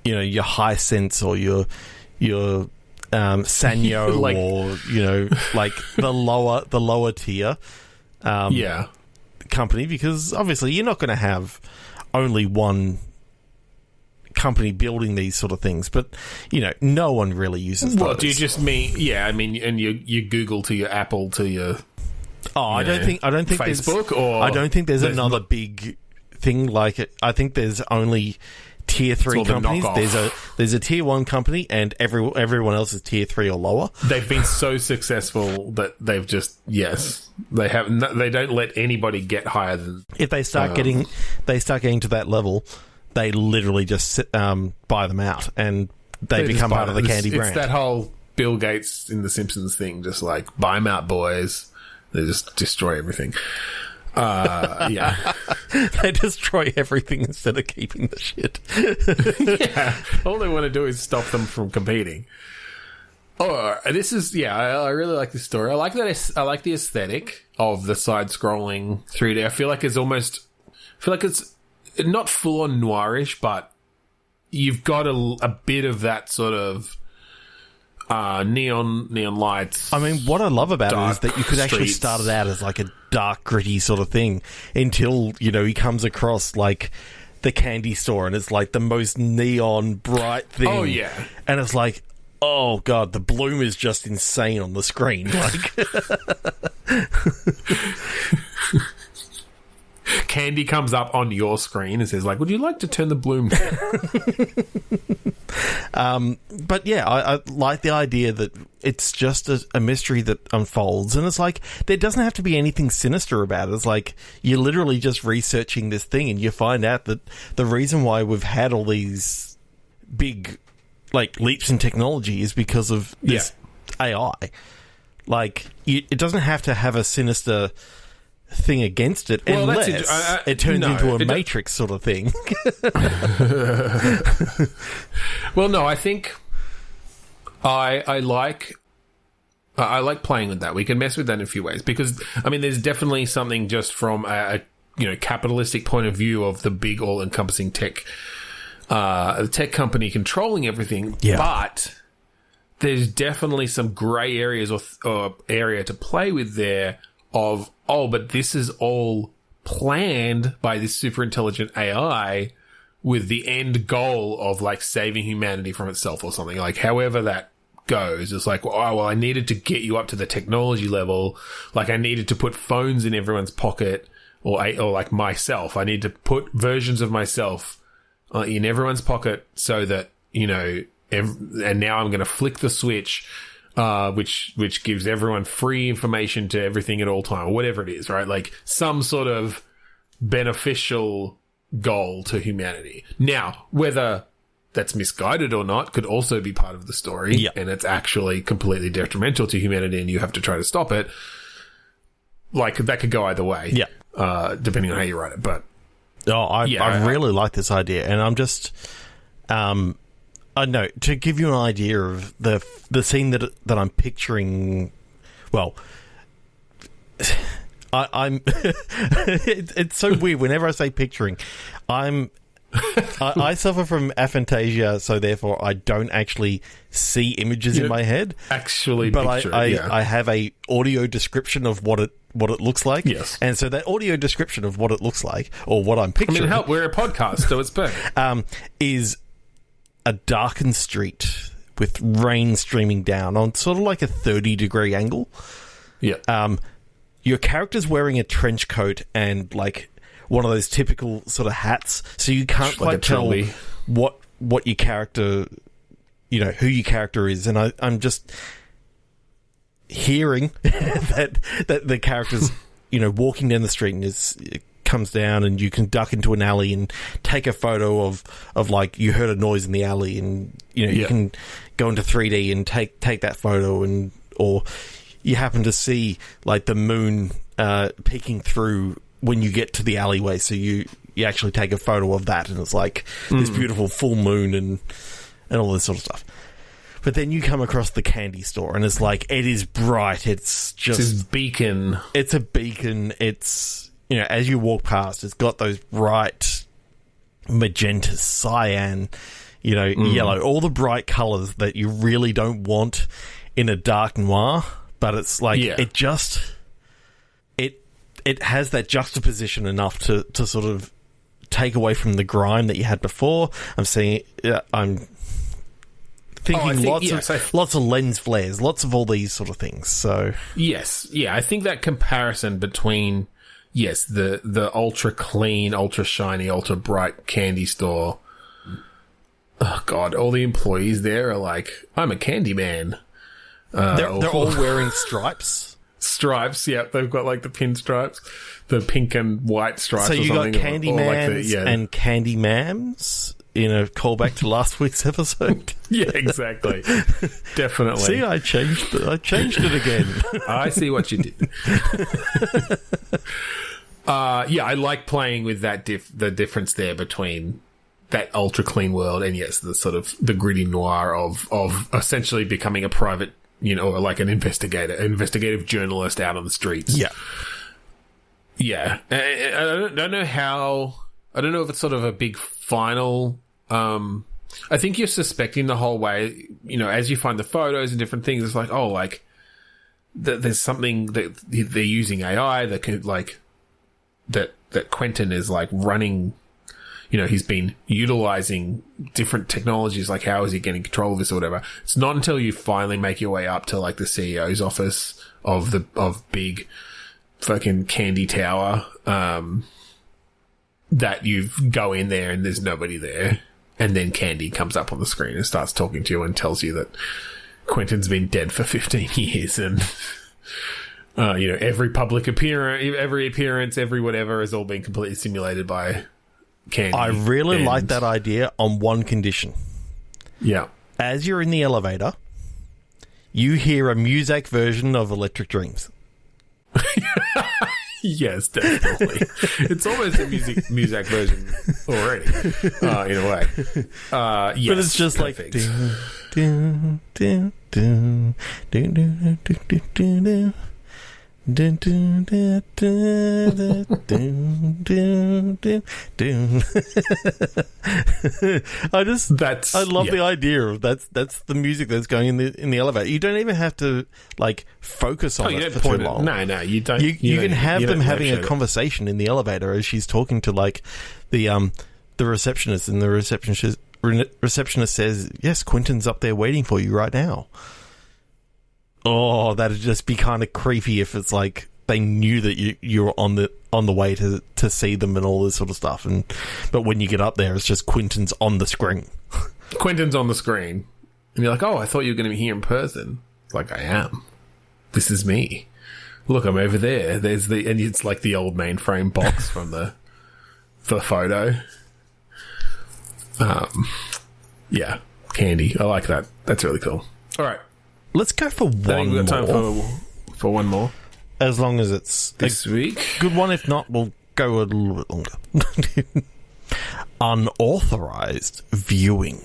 Hisense or your Sanyo like, or like the lower tier company, because obviously you're not going to have only one company building these sort of things, but no one really uses those. What do you just mean? Yeah, I mean, and you Google to your Apple to your I don't think Facebook, or I don't think there's another big thing like it. I think there's only tier 3 companies. There's a tier 1 company, and everyone else is tier 3 or lower. They've been so successful that they've just they don't let anybody get higher than. If they start getting to that level, they literally just buy them out, and they become part of the Candy brand. It's that whole Bill Gates in The Simpsons thing, just like buy them out, boys. They just destroy everything. Yeah. They destroy everything instead of keeping the shit. Yeah. All they want to do is stop them from competing. Oh, this is, I really like this story. I like the aesthetic of the side-scrolling 3D. I feel like it's not full-on noirish, but you've got a bit of that sort of neon lights. I mean, what I love about it is that you could actually start it out as like a dark, gritty sort of thing until, he comes across like the candy store and it's like the most neon bright thing. Oh, yeah. And it's like, oh, God, the bloom is just insane on the screen. Like, Candy comes up on your screen and says, like, would you like to turn the bloom down? But yeah, I like the idea that it's just a mystery that unfolds, and it's like there doesn't have to be anything sinister about it. It's like you're literally just researching this thing, and you find out that the reason why we've had all these big like leaps in technology is because of this AI. Like it doesn't have to have a sinister thing against it, well, unless it turns into a Matrix sort of thing. Well, no, I think I like playing with that. We can mess with that in a few ways because, I mean, there's definitely something just from a capitalistic point of view of the big all-encompassing tech company controlling everything. Yeah. But there's definitely some grey areas or area to play with there of, but this is all planned by this super intelligent AI with the end goal of like saving humanity from itself or something. Like, however that goes, it's like, I needed to get you up to the technology level. Like, I needed to put phones in everyone's pocket, or like myself. I need to put versions of myself in everyone's pocket so that, and now I'm going to flick the switch, which gives everyone free information to everything at all time, or whatever it is, right? Like some sort of beneficial goal to humanity. Now, whether that's misguided or not could also be part of the story, and it's actually completely detrimental to humanity and you have to try to stop it. Like, that could go either way, depending on how you write it. But I really like this idea, and I'm just... I know, to give you an idea of the scene that I'm picturing, well, I'm it's so weird whenever I say picturing. I suffer from aphantasia, so therefore I don't actually see images in my head. But I have a audio description of what it looks like. Yes. And so that audio description of what it looks like, or what I'm picturing... I mean, we're a podcast, so it's perfect. Is a darkened street with rain streaming down on sort of like a 30-degree angle. Yeah. Your character's wearing a trench coat and like one of those typical sort of hats, so you can't quite tell what your character, who your character is. And I'm just hearing that the character's, walking down the street and comes down, and you can duck into an alley and take a photo of like you heard a noise in the alley, and you can go into 3D and take that photo, or you happen to see like the moon peeking through when you get to the alleyway, so you actually take a photo of that, and it's like this beautiful full moon and all this sort of stuff. But then you come across the candy store, and it's like, it is bright. It's just... It's a beacon. It's a beacon. It's, as you walk past, it's got those bright magenta, cyan, yellow, all the bright colours that you really don't want in a dark noir. But it's like, it has that juxtaposition enough to sort of take away from the grime that you had before. I'm thinking lots of lens flares, lots of all these sort of things. So yes, I think that comparison between the ultra clean, ultra shiny, ultra bright candy store. Oh God, all the employees there are like, I'm a candy man. They're all wearing stripes. Stripes, yeah, they've got like the pinstripes, the pink and white stripes. So you got Candymans and Candymams in a callback to last week's episode. Yeah, exactly. Definitely. See, I changed it again. I see what you did. I like playing with that the difference there between that ultra clean world and the sort of the gritty noir of essentially becoming a private, or like an investigative journalist out on the streets. Yeah. Yeah. I don't know if it's sort of a big final. I think you're suspecting the whole way, as you find the photos and different things, it's like, there's something that they're using AI that can, like, that Quentin is like running. He's been utilizing different technologies, like how is he getting control of this or whatever. It's not until you finally make your way up to like the CEO's office of big fucking Candy Tower, that you go in there and there's nobody there, and then Candy comes up on the screen and starts talking to you and tells you that Quentin's been dead for 15 years and every public appearance, every whatever has all been completely simulated by Candy. I really like that idea on one condition. Yeah. As you're in the elevator, you hear a Muzak version of Electric Dreams. Yes, definitely. It's almost a Muzak version already, in a way. Yes, but it's just perfect. Like... Dun, dun, dun, dun, dun, dun, dun, dun, dun. Dun, dun, dun, dun, dun, dun, dun, dun. I love the idea of that's the music that's going in the elevator. You don't even have to like focus on it for too long. No, you don't. You can have them having a conversation in the elevator as she's talking to like the receptionist, and the receptionist says, "Yes, Quentin's up there waiting for you right now." Oh, that'd just be kind of creepy if it's like they knew that you're on the way to see them and all this sort of stuff. But when you get up there, it's just Quentin's on the screen. Quentin's on the screen, and you're like, "Oh, I thought you were going to be here in person." It's like, I am. This is me. Look, I'm over there. And it's like the old mainframe box from the photo. Yeah, Candy. I like that. That's really cool. All right. Let's go for one more. We've got time for one more. As long as it's this week. Good one. If not, we'll go a little bit longer. Unauthorized viewing.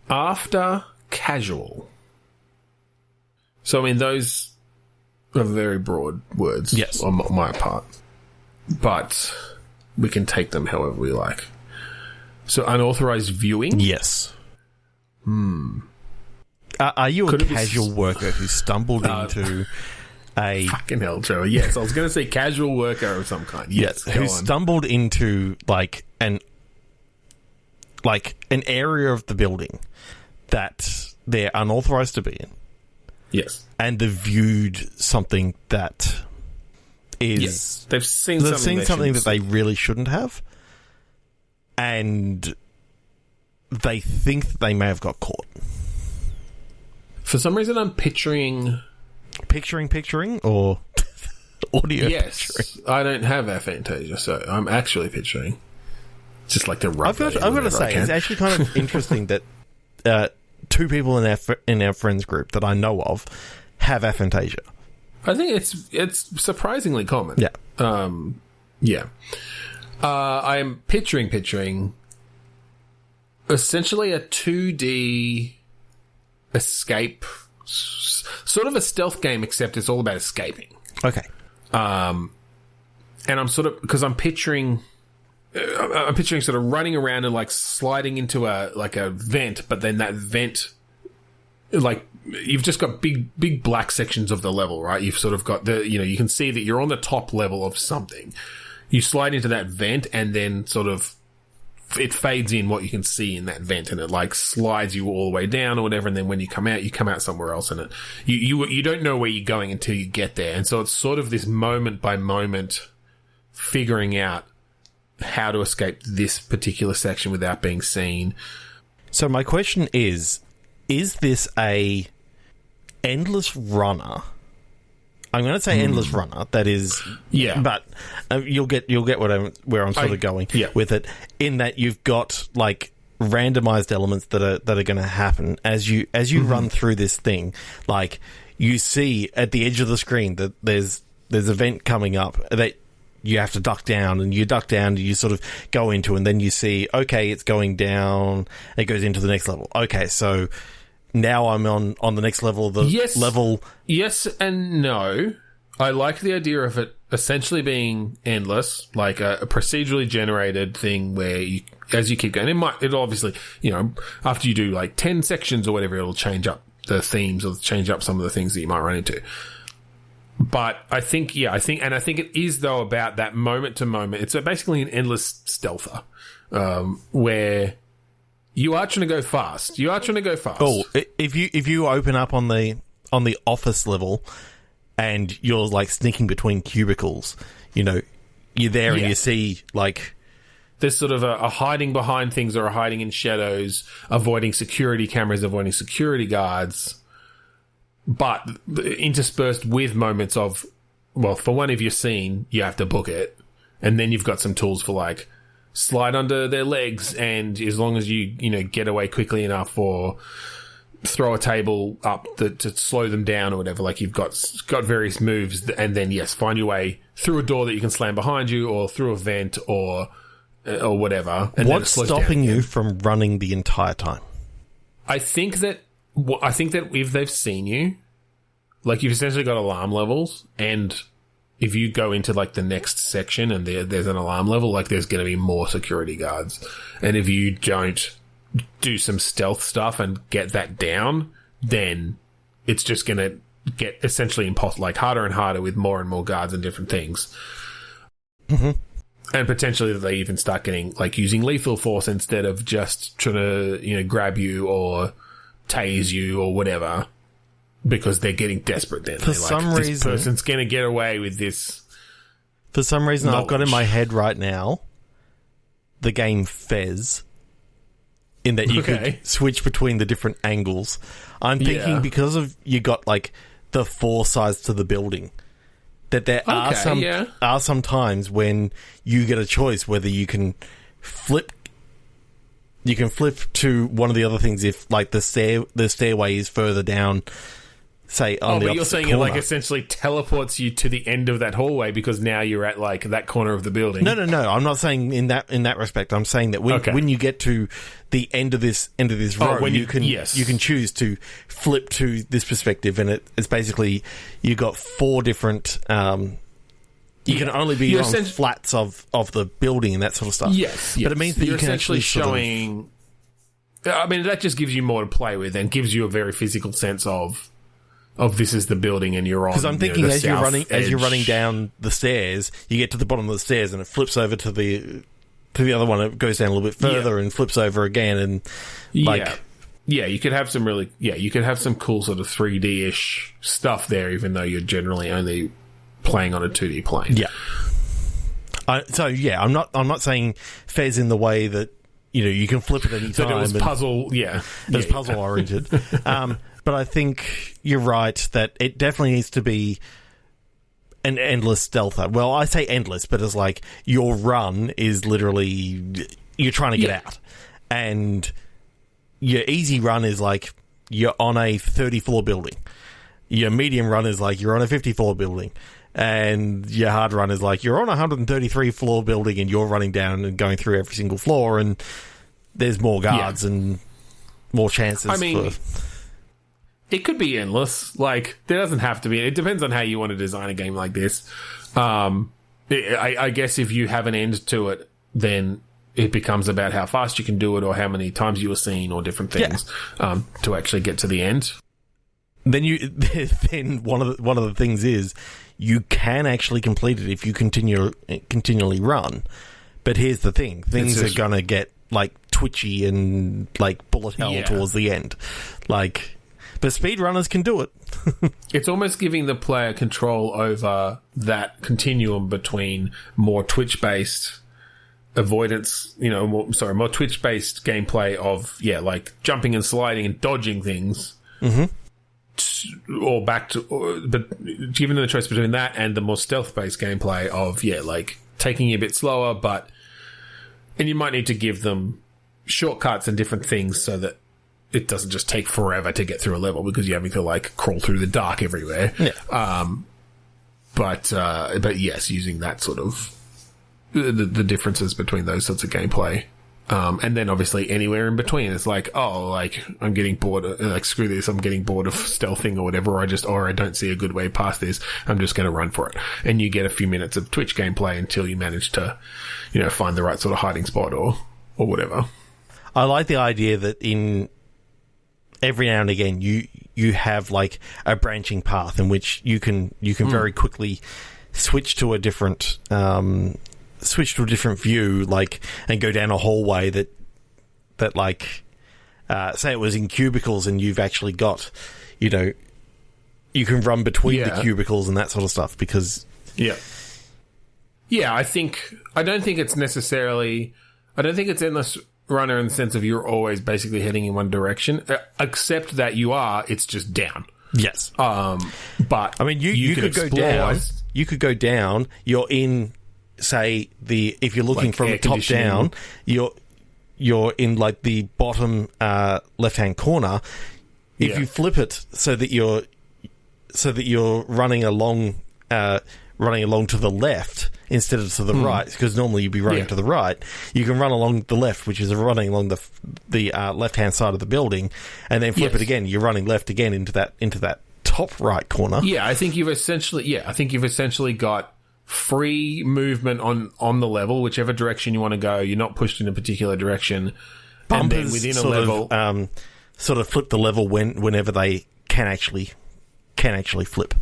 After casual. So, I mean, those are very broad words. Yes. On my part. But we can take them however we like. So, unauthorized viewing? Yes. Are you a casual worker who stumbled into a... Fucking hell, Trevor. Yes, I was going to say casual worker of some kind. Yes, who stumbled into, an area of the building that they're unauthorized to be in. Yes. And they've viewed something that is... Yes. They've seen something that they really shouldn't have. And they think that they may have got caught. For some reason, I'm picturing, or audio. Yes, picturing. I don't have aphantasia, so I'm actually picturing. Just like the rough. I've got to say, it's actually kind of interesting that two people in our friends group that I know of have aphantasia. I think it's surprisingly common. Yeah. Yeah. I am picturing essentially a 2D escape, sort of a stealth game, except it's all about escaping. Okay. And I'm sort of, because I'm picturing sort of running around and like sliding into a vent, but then that vent, like, you've just got big black sections of the level, right? You've sort of got you can see that you're on the top level of something. You slide into that vent, and then sort of it fades in what you can see in that vent, and it like slides you all the way down or whatever. And then when you come out somewhere else, and you don't know where you're going until you get there. And so it's sort of this moment by moment figuring out how to escape this particular section without being seen. So my question is this a endless runner? I'm going to say endless runner. That is, yeah. But you'll get where I'm sort of going with it. In that you've got like randomized elements that are going to happen as you run through this thing. Like you see at the edge of the screen that there's a vent coming up that you have to duck down, and you duck down, and you sort of go into, and then you see, okay, it's going down. It goes into the next level. Okay, so. Now I'm on the next level. Level. Yes and no. I like the idea of it essentially being endless, like a procedurally generated thing where as you keep going, it'll obviously, after you do like 10 sections or whatever, it'll change up the themes or change up some of the things that you might run into. But I think it is though about that moment to moment. It's basically an endless stealther, where you are trying to go fast. Oh, if you open up on the office level, and you're like sneaking between cubicles, you're there and you see, like... There's sort of a hiding behind things or a hiding in shadows, avoiding security cameras, avoiding security guards, but interspersed with moments of, well, for one, if you're seen, you have to book it, and then you've got some tools for, like, slide under their legs, and as long as you get away quickly enough, or throw a table up to slow them down or whatever, like, you've got various moves, and then, yes, find your way through a door that you can slam behind you, or through a vent, or whatever. And what's stopping you from running the entire time? I think that if they've seen you, like, you've essentially got alarm levels, and if you go into, like, the next section and there's an alarm level, like, there's going to be more security guards. And if you don't do some stealth stuff and get that down, then it's just going to get essentially harder and harder with more and more guards and different things. Mm-hmm. And potentially they even start getting, like, using lethal force instead of just trying to, grab you or tase you or whatever, because they're getting desperate then. For some reason, this person's going to get away with this. For some reason, knowledge. I've got in my head right now the game Fez, in that you could switch between the different angles. I'm thinking because of you got, like, the 4 sides to the building, that there are some times when you get a choice whether you can flip to one of the other things if, like, the stairway is further down, say, on the opposite corner. But you're saying it, like, essentially teleports you to the end of that hallway because now you're at, like, that corner of the building. No. I'm not saying in that respect. I'm saying that when you get to the end of this row, you can choose to flip to this perspective, and it's basically you got 4 different. You can only be on flats of the building and that sort of stuff. Yes. But it means that you're you can essentially showing. I mean, that just gives you more to play with and gives you a very physical sense of this is the building and you're on. Because I'm thinking as you're running down the stairs, you get to the bottom of the stairs and it flips over to the other one. It goes down a little bit further and flips over again, and you could have some cool sort of 3D-ish stuff there, even though you're generally only playing on a 2D plane. Yeah. I'm not saying Fez in the way that you can flip it any time. It was puzzle. It's puzzle oriented. But I think you're right that it definitely needs to be an endless stealth. Well, I say endless, but it's like your run is literally you're trying to get out, and your easy run is like you're on a 30-floor building. Your medium run is like you're on a 50-floor building, and your hard run is like you're on a 133-floor building and you're running down and going through every single floor, and there's more guards and more chances. I mean, it could be endless. Like, there doesn't have to be. It depends on how you want to design a game like this. I guess if you have an end to it, then it becomes about how fast you can do it or how many times you were seen or different things to actually get to the end. Then one of the things is you can actually complete it if you continually run. But here's the thing: things are gonna get, like, twitchy and, like, bullet hell towards the end. Like, but speedrunners can do it. It's almost giving the player control over that continuum between more Twitch-based avoidance, more Twitch-based gameplay of, like, jumping and sliding and dodging things. Mm-hmm. But given the choice between that and the more stealth-based gameplay of, like, taking it a bit slower, and you might need to give them shortcuts and different things so that it doesn't just take forever to get through a level because you're having to, like, crawl through the dark everywhere. Yeah. But yes, using that sort of the differences between those sorts of gameplay. And then obviously anywhere in between, it's like, I'm getting bored, screw this, I'm getting bored of stealthing or whatever, or I don't see a good way past this, I'm just going to run for it. And you get a few minutes of Twitch gameplay until you manage to, find the right sort of hiding spot or whatever. I like the idea that in every now and again you have, like, a branching path in which you can very quickly switch to a different view, like, and go down a hallway that like, say it was in cubicles and you've actually got, you can run between the cubicles and that sort of stuff because Yeah, I don't think it's endless runner in the sense of you're always basically heading in one direction, except that it's just down. Yes. But I mean, you could go down. You could go down. You're in, say, if you're looking from the top down, you're in like the bottom left-hand corner. If you flip it so that you're running along to the left instead of to the right, because normally you'd be running to the right, you can run along the left, which is running along the left-hand side of the building, and then flip it again. You're running left again into that top right corner. Yeah, I think you've essentially got free movement on the level, whichever direction you want to go. You're not pushed in a particular direction. Bumpers and then within a level, sort of flip the level whenever they can actually flip.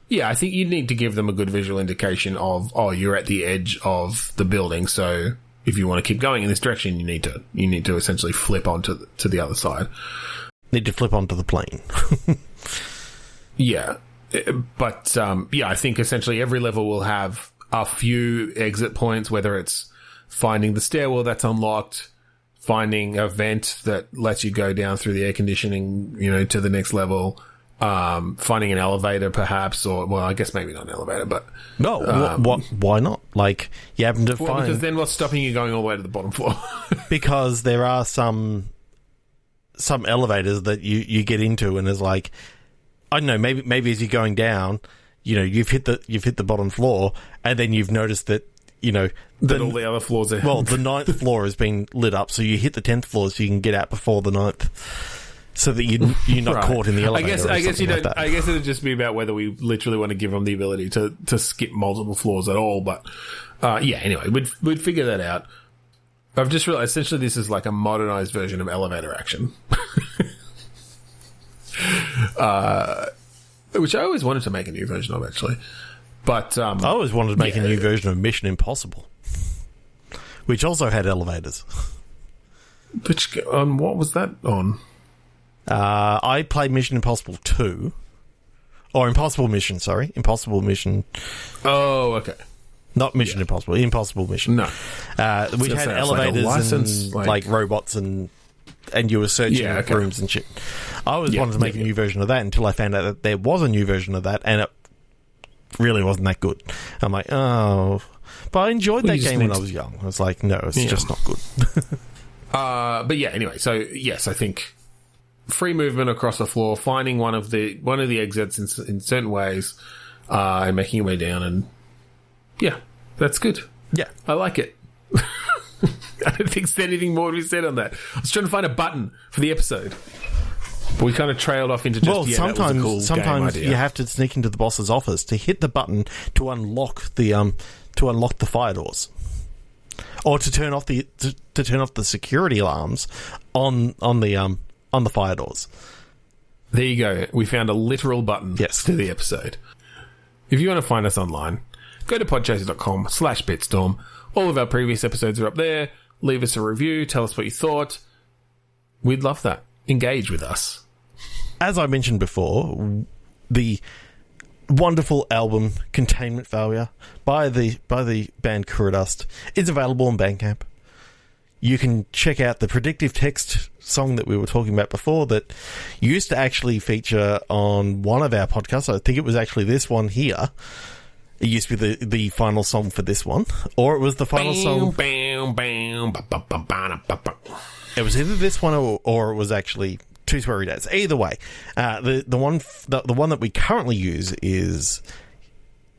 Yeah, I think you need to give them a good visual indication of, you're at the edge of the building, so if you want to keep going in this direction, you need to essentially flip onto the other side. Need to flip onto the plane. Yeah. But, I think essentially every level will have a few exit points, whether it's finding the stairwell that's unlocked, finding a vent that lets you go down through the air conditioning, to the next level, finding an elevator perhaps, or, well, I guess maybe not an elevator, but... No, why not? Like, you happen to find... Because then what's stopping you going all the way to the bottom floor? Because there are some elevators that you get into and there's like... I don't know, maybe as you're going down, you've hit the bottom floor, and then you've noticed that, that all the other floors are... Well, the 9th floor has been lit up, so you hit the 10th floor so you can get out before the 9th. So that you're not caught in the elevator. I guess it'd just be about whether we literally want to give them the ability to skip multiple floors at all. But anyway, we'd figure that out. I've just realized essentially this is like a modernized version of elevator action, which I always wanted to make a new version of actually. But I always wanted to make a new version of Mission Impossible, which also had elevators. Which what was that on? I played Mission Impossible 2. Or Impossible Mission, sorry. Impossible Mission. Oh, okay. Not Mission Impossible. Impossible Mission. No. We had elevators and like robots and you were searching rooms and shit. I always wanted to make a new version of that until I found out that there was a new version of that and it really wasn't that good. I'm like, oh. But I enjoyed that game when I was young. I was like, no, it's just not good. But anyway, so yes, I think... free movement across the floor, finding one of the exits in certain ways, and making your way down, and that's good. Yeah, I like it. I don't think there's anything more to be said on that. I was trying to find a button for the episode, but we kind of trailed off into just sometimes you have to sneak into the boss's office to hit the button to unlock the fire doors, or to turn off the security alarms on the fire doors. There you go. We found a literal button to the episode. If you want to find us online, go to podchaser.com/bitstorm. All of our previous episodes are up there. Leave us a review. Tell us what you thought. We'd love that. Engage with us. As I mentioned before, the wonderful album Containment Failure by the band Kuradust is available on Bandcamp. You can check out the predictive text song that we were talking about before that used to actually feature on one of our podcasts. I think it was actually this one here. It used to be the final song for this one. Or it was the final song. It was either this one or it was actually Two Sweary Days. Either way, the one that we currently use is...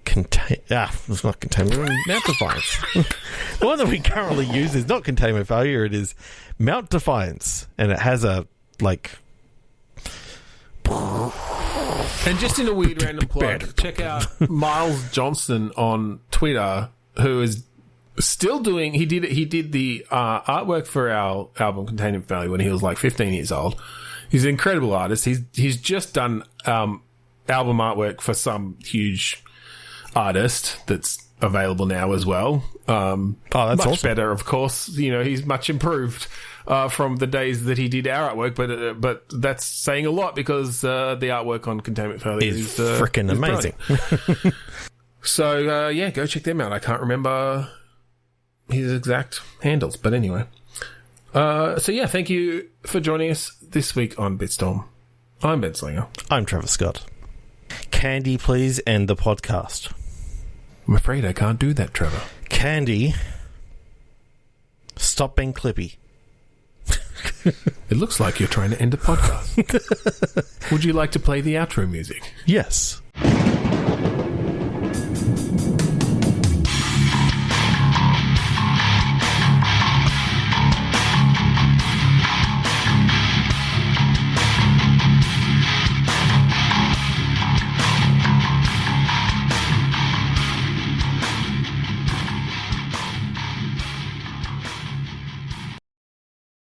it's not containment. Mount Defiance. The one that we currently use is not Containment Failure. It is Mount Defiance, and it has a And just in a weird random plug, check out Miles Johnston on Twitter, who is still doing. He did the artwork for our album Containment Failure when he was like 15 years old. He's an incredible artist. He's just done album artwork for some huge artist that's available now as well. That's much awesome. Better, of course. He's much improved from the days that he did our artwork, but that's saying a lot because the artwork on Containment Failure is freaking amazing. So, yeah, go check them out. I can't remember his exact handles, but anyway. So, yeah, thank you for joining us this week on Bitstorm. I'm Ben Slinger. I'm Trevor Scott. Candy, please end the podcast. I'm afraid I can't do that, Trevor. Candy, stop being clippy. It looks like you're trying to end a podcast. Would you like to play the outro music? Yes.